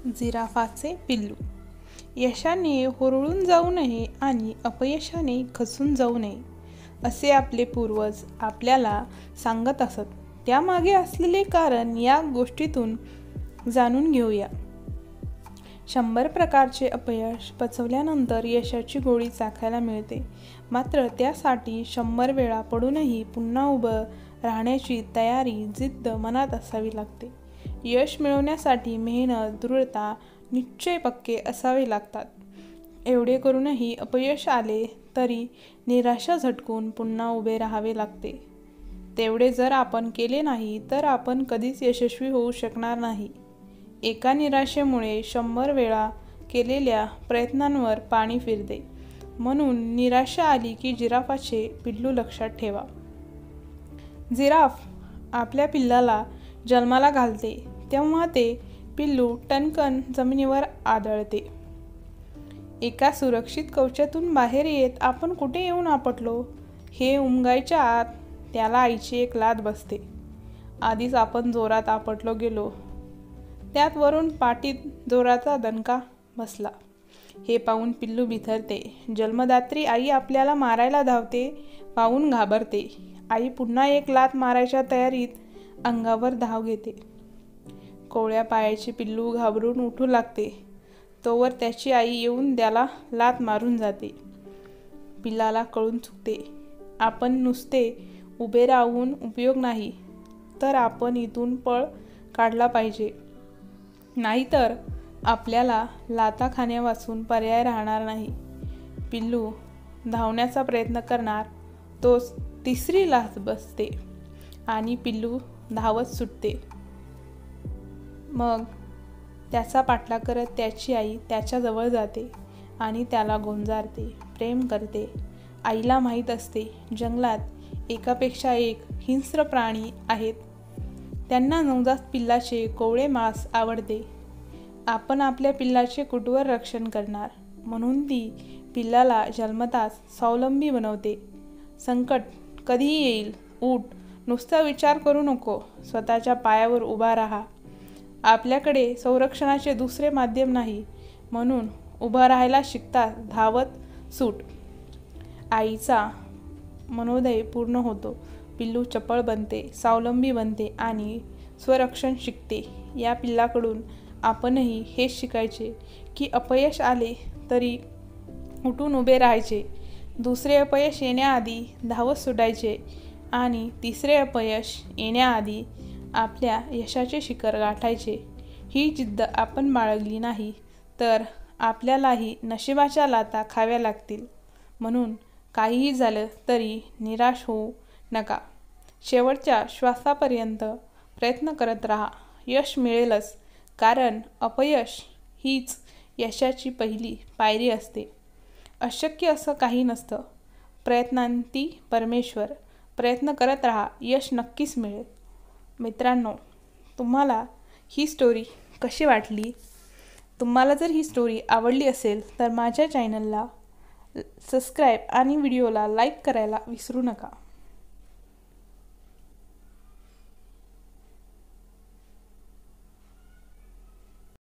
जिराफाचे पिल्लू. यशाने हुरळून जाऊ नये आणि अपयशाने खचून जाऊ नये असे आपले पूर्वज आपल्याला सांगत असत. त्यामागे असलेले कारण या गोष्टीतून जाणून घेऊया. 100 प्रकारचे अपयश पचवल्यानंतर यशाची गोळी चाखायला मिळते. मात्र त्यासाठी 100 वेळा पडूनही पुन्हा उभं राहण्याची तयारी, जिद्द मनात असावी लागते. यश मिळवण्यासाठी मेहनत, दृढता, निश्चय पक्के असावे लागतात. एवढे करूनही अपयश आले तरी निराशा झटकून पुन्हा उभे राहावे लागते. तेवढे जर आपण केले नाही तर आपण कधीच यशस्वी होऊ शकणार नाही. एका निराशेमुळे 100 वेळा केलेल्या प्रयत्नांवर पाणी फिरते. म्हणून निराशा आली की जिराफाचे पिल्लू लक्षात ठेवा. जिराफ आपल्या पिल्लाला जन्माला घालते तेव्हा ते पिल्लू टणकन जमिनीवर आदळते. एका सुरक्षित कवचातून बाहेर येत आपण कुठे येऊन आपटलो हे उमगायच्या आत त्याला आईची एक लाथ बसते. आधीच आपण जोरात आपटलो गेलो, त्यात वरून पाठीत जोराचा दणका बसला. हे पाहून पिल्लू बिथरते. जन्मदात्री आई आपल्याला मारायला धावते पाहून घाबरते. आई पुन्हा एक लाथ मारायच्या तयारीत अंगावर धाव घेते. कोवळ्या पायाचे पिल्लू घाबरून उठू लागते तोवर त्याची आई येऊन त्याला लाथ मारून जाते. पिल्लाला कळून चुकते, आपण नुसते उभे राहून उपयोग नाही, तर आपण इथून पळ काढला पाहिजे. नाहीतर आपल्याला लाथा खाण्यावाचून पर्याय राहणार नाही. पिल्लू धावण्याचा प्रयत्न करणार तोच तिसरी लाथ बसते आणि पिल्लू धावत सुटते. मग त्याचा पाठलाग करत त्याची आई त्याच्याजवळ जाते आणि त्याला गोंजारते, प्रेम करते. आईला माहीत असते जंगलात एकापेक्षा एक हिंस्र प्राणी आहेत. त्यांना नवजात पिल्लाचे कोवळे मांस आवडते. आपण आपल्या पिल्लाचे कुठवर रक्षण करणार म्हणून ती पिल्लाला जन्मताच स्वावलंबी बनवते. संकट कधीही येईल, उठ, नुसता विचार करू नको, स्वतःच्या पायावर उभा राहा. आपल्याकडे संरक्षणाचे दुसरे माध्यम नाही म्हणून उभा राहायला शिकता धावत सूट. आईचा मनोदय पूर्ण होतो. पिल्लू चपळ बनते, स्वावलंबी बनते आणि स्वरक्षण शिकते. या पिल्लाकडून आपणही हेच शिकायचे की अपयश आले तरी उठून उभे राहायचे, दुसरे अपयश येण्याआधी धावत सुटायचे आणि तिसरे अपयश येण्याआधी आपल्या यशाचे शिखर गाठायचे. ही जिद्द आपण बाळगली नाही तर आपल्यालाही नशिबाच्या लाथा खाव्या लागतील. म्हणून काहीही झालं तरी निराश होऊ नका. शेवटच्या श्वासापर्यंत प्रयत्न करत राहा. यश मिळेलच, कारण अपयश हीच यशाची पहिली पायरी असते. अशक्य असं काही नसतं. प्रयत्नांती परमेश्वर. प्रयत्न करत राहा, यश नक्कीच मिळेल. मित्रांनो, तुम्हाला ही स्टोरी कशी वाटली? तुम्हाला जर ही स्टोरी आवडली असेल तर माझ्या चॅनलला सबस्क्राईब आणि व्हिडिओला लाईक करायला विसरू नका.